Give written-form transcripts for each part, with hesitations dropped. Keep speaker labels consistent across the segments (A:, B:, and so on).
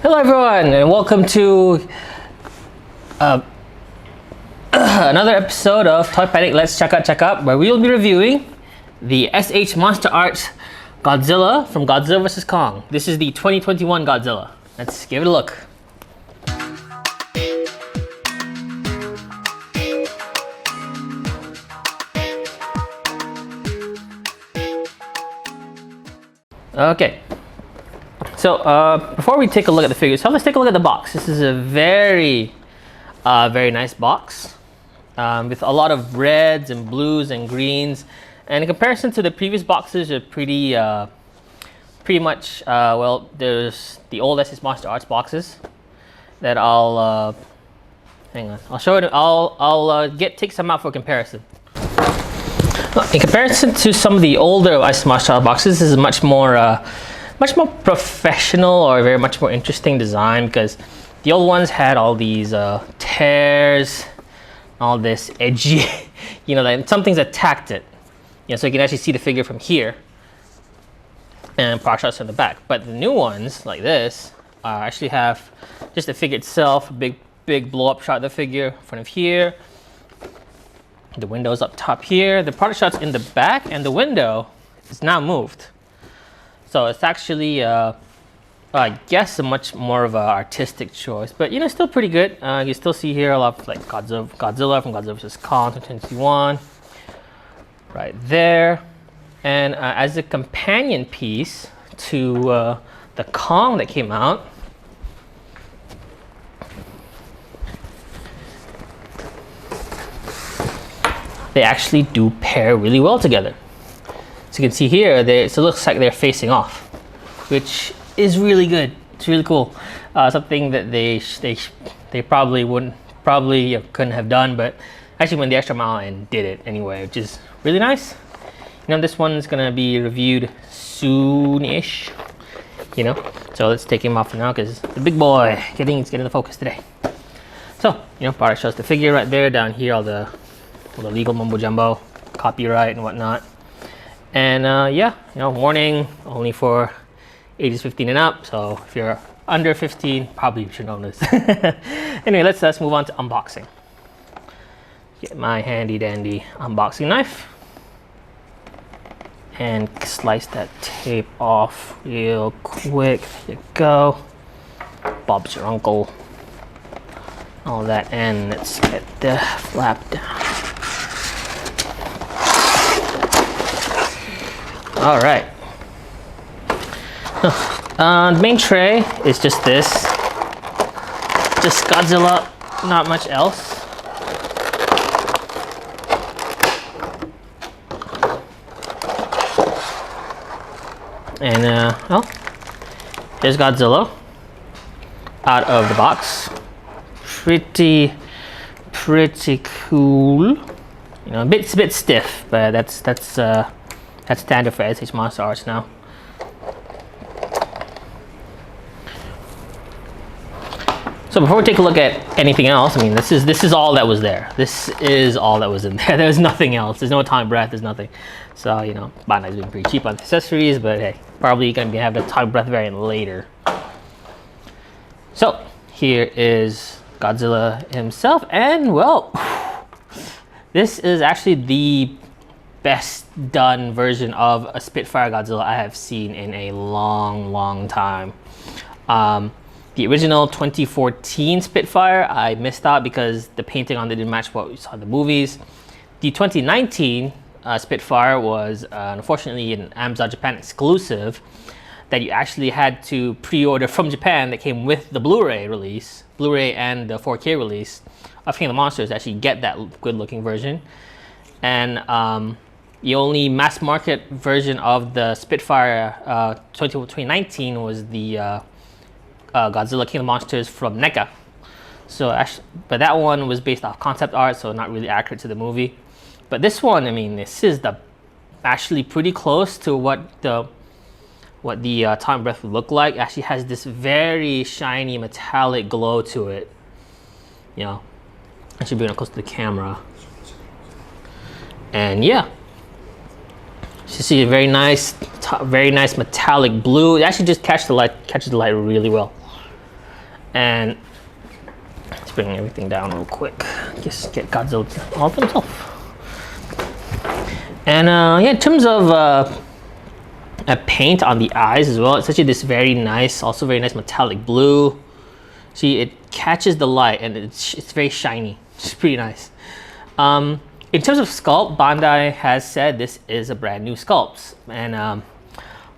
A: Hello everyone and welcome to another episode of Toypanic Let's Cakap-Cakap, where we will be reviewing the S.H.MonsterArts Godzilla from Godzilla vs. Kong. This is the 2021 Godzilla. Let's give it a look. Okay. So before we take a look at the figures, let's take a look at the box. This is a very nice box with a lot of reds and blues and greens. And in comparison to the previous boxes, are pretty much well. There's the old S.H.MonsterArts boxes that I'll hang on. I'll show it. I'll take some out for comparison. In comparison to some of the older S.H.MonsterArts boxes, this is much more professional, or very much more interesting design, because the old ones had all these tears, all this edgy, you know, like something's attacked it. You know, so you can actually see the figure from here, and product shots from the back. But the new ones, like this, actually have just the figure itself, a big blow up shot of the figure in front of here. The window's up top here. The product shot's in the back, and the window is now moved. So it's actually, I guess, a much more of an artistic choice, but you know, still pretty good. You still see here a lot of like Godzilla from Godzilla vs. Kong 2021, right there. And as a companion piece to the Kong that came out, they actually do pair really well together. So you can see here, it looks like they're facing off, which is really good. It's really cool. Something that they probably couldn't have done, but actually went the extra mile and did it anyway, which is really nice. You know, this one's gonna be reviewed soon-ish. You know, so let's take him off for now, because the big boy getting the focus today. So you know, product shows the figure right there. Down here, all the legal mumbo jumbo, copyright and whatnot. And yeah, you know, warning, only for ages 15 and up. So if you're under 15, probably you should know this. Anyway, let's move on to unboxing. Get my handy dandy unboxing knife and slice that tape off real quick. There you go. Bob's your uncle. All that, and let's get the flap down. All right. The main tray is just this. Just Godzilla, not much else. And well, here's Godzilla out of the box. Pretty cool. You know, a bit stiff, but that's standard for S.H.MonsterArts now. So before we take a look at anything else, I mean, this is all that was there. This is all that was in there. There's nothing else. There's no time breath. There's nothing. So you know, Bandai's been pretty cheap on accessories, but hey, probably gonna have the time breath variant later. So here is Godzilla himself, and well, this is actually the best done version of a Spitfire Godzilla I have seen in a long time. The original 2014 Spitfire, I missed out because the painting on it didn't match what we saw in the movies. The 2019 Spitfire was unfortunately an Amazon Japan exclusive that you actually had to pre-order from Japan, that came with the Blu-ray release, Blu-ray and the 4K release of King of the Monsters to actually get that good looking version. And the only mass market version of the Spitfire 2019 was the Godzilla King of the Monsters from NECA. So actually, but that one was based off concept art, so not really accurate to the movie. But this one, I mean, this is actually pretty close to what the time breath would look like. It actually has this very shiny metallic glow to it. You know, I should bring it close to the camera. And yeah, you see a very nice metallic blue. It actually just catches the light really well. And let's bring everything down real quick. Just get Godzilla all for himself. And yeah, in terms of a paint on the eyes as well, it's actually this very nice, also very nice metallic blue. See, it catches the light and it's very shiny. It's pretty nice. In terms of sculpt, Bandai has said this is a brand new sculpt, and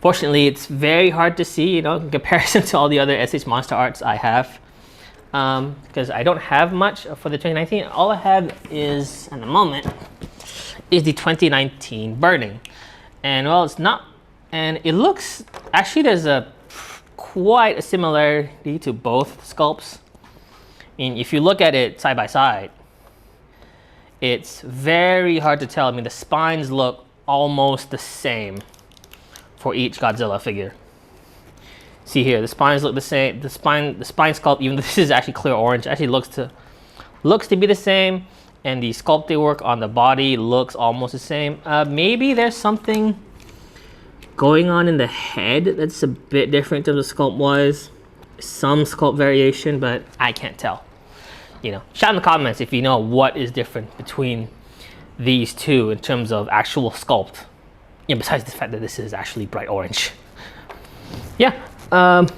A: fortunately, it's very hard to see, you know, in comparison to all the other S.H.MonsterArts I have, because I don't have much for the 2019. All I have is, at the moment, is the 2019 Burning, and well, it's not, and it looks, actually, there's quite a similarity to both sculpts. I mean, if you look at it side by side, it's very hard to tell. I mean, the spines look almost the same for each Godzilla figure. See here, the spines look the same. The spine sculpt, even though this is actually clear orange, actually looks to be the same, and the sculpting work on the body looks almost the same. Maybe there's something going on in the head that's a bit different in terms of sculpt wise. Some sculpt variation, but I can't tell. You know, shout in the comments if you know what is different between these two in terms of actual sculpt. Yeah, besides the fact that this is actually bright orange. Yeah. Other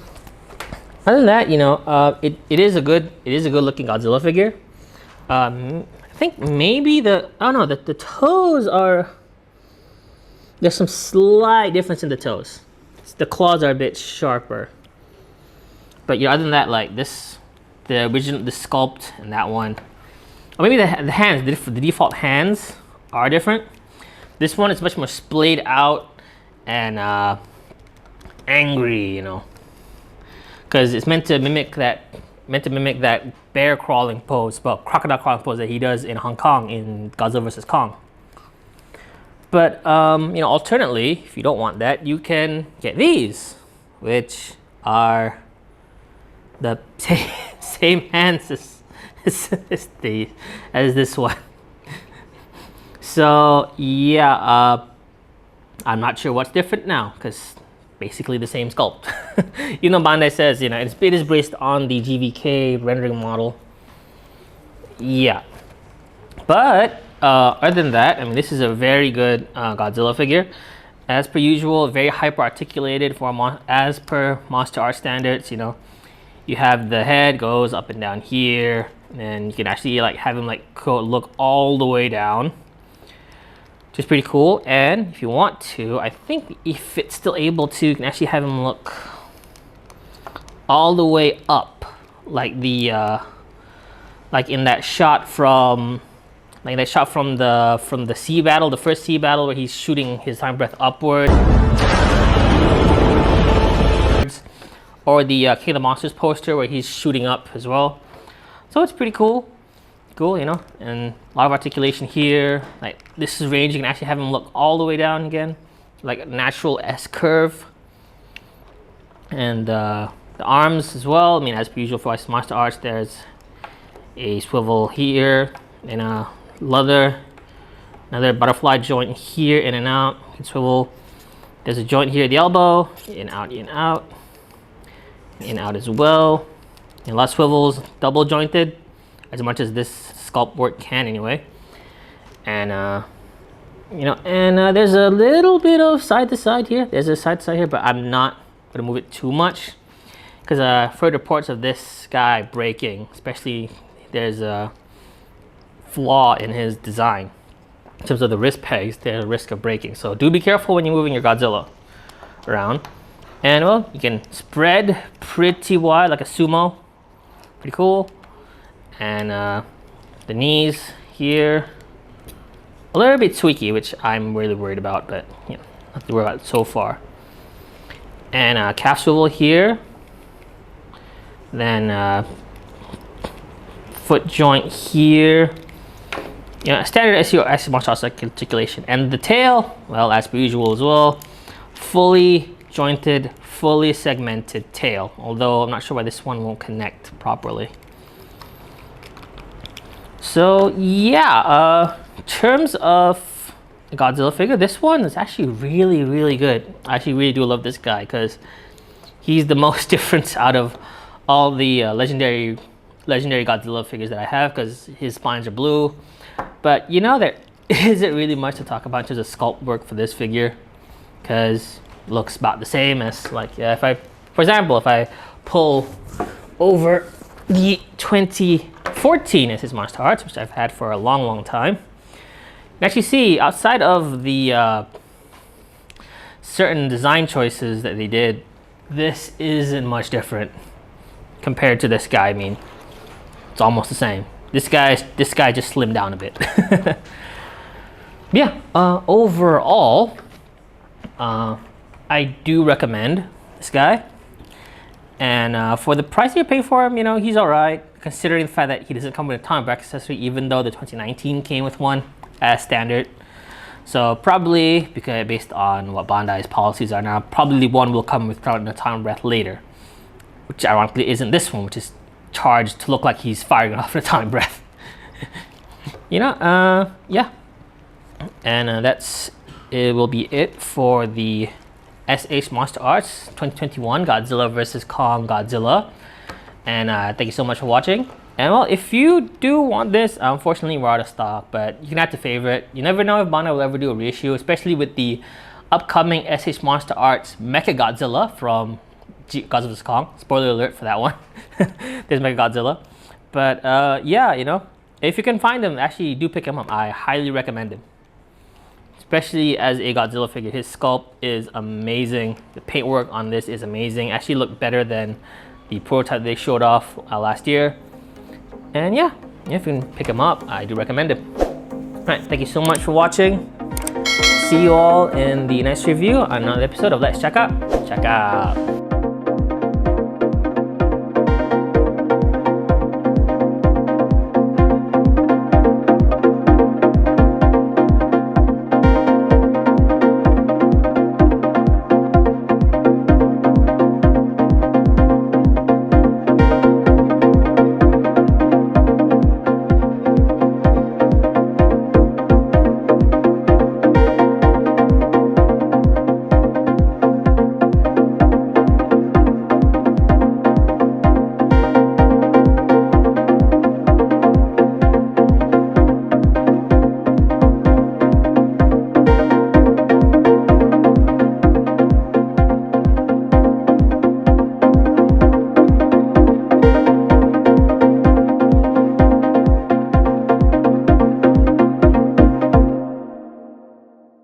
A: than that, you know, it is a good looking Godzilla figure. I think maybe the toes are, there's some slight difference in the toes. The claws are a bit sharper. But yeah, other than that, like this, the sculpt and that one, or maybe the hands, the default hands are different. This one is much more splayed out and angry, you know, because it's meant to mimic that bear crawling pose, well, crocodile crawling pose that he does in Hong Kong in Godzilla vs. Kong. But you know, alternately, if you don't want that, you can get these, which are the same hands as this one. So yeah, I'm not sure what's different now, because basically the same sculpt. You know, Bandai says, you know, it is based on the GVK rendering model. Yeah, but other than that, I mean, this is a very good Godzilla figure. As per usual, very hyper articulated as per Monster Art standards. You know, you have the head goes up and down here, and you can actually like have him like look all the way down, which is pretty cool. And if you want to, I think if it's still able to, you can actually have him look all the way up, like the like in that shot from the sea battle, the first sea battle, where he's shooting his time breath upward, or the King of the Monsters poster where he's shooting up as well. So it's pretty cool, you know, and a lot of articulation here. Like this is range, you can actually have him look all the way down again, like a natural S curve. And the arms as well, I mean, as per usual for Monster Arts, there's a swivel here and a another butterfly joint here, in and out, you can swivel. There's a joint here at the elbow, in, out, in, out as well. And a lot of swivels, double jointed, as much as this sculpt work can anyway. And you know, and there's a little bit of side to side here. There's a side to side here, but I'm not gonna move it too much, because I've heard reports of this guy breaking, especially there's a flaw in his design. In terms of the wrist pegs, there's a risk of breaking. So do be careful when you're moving your Godzilla around. And well, you can spread pretty wide like a sumo. Pretty cool. And the knees here, a little bit tweaky, which I'm really worried about, but you know, not to worry about it so far. And calf swivel here. Then foot joint here. You know, standard S.H.MonsterArts articulation. And the tail, well, as per usual as well, fully jointed, fully segmented tail. Although I'm not sure why this one won't connect properly. So yeah, in terms of the Godzilla figure, this one is actually really good. I actually really do love this guy, because he's the most different out of all the legendary Godzilla figures that I have, because his spines are blue. But you know, there isn't really much to talk about in terms of sculpt work for this figure, because it looks about the same as, like, if I, for example, if I pull over the 2014 S.H.MonsterArts, which I've had for a long time, you can actually see outside of the certain design choices that they did, this isn't much different compared to this guy. I mean, it's almost the same. This guy just slimmed down a bit. Yeah, overall, I do recommend this guy. And for the price you're paying for him, you know, he's all right, considering the fact that he doesn't come with a ton of back accessory, even though the 2019 came with one as standard. So probably, because based on what Bandai's policies are now, probably one will come with a time breath later, which ironically isn't this one, which is charged to look like he's firing off a time breath. You know, yeah. And it will be it for the S.H.MonsterArts 2021 Godzilla vs. Kong Godzilla. And thank you so much for watching. And well, if you do want this, unfortunately we're out of stock, but you can have to favorite. You never know if Bandai will ever do a reissue, especially with the upcoming S.H.MonsterArts Mecha Godzilla from Godzilla vs. Kong. Spoiler alert for that one. There's Mecha Godzilla. But yeah, you know, if you can find them, actually do pick him up. I highly recommend him. Especially as a Godzilla figure. His sculpt is amazing. The paintwork on this is amazing. Actually looked better than the prototype they showed off last year. And yeah, if you can pick him up, I do recommend him. Alright, thank you so much for watching. See you all in the next review on another episode of Let's Check Out. Check out.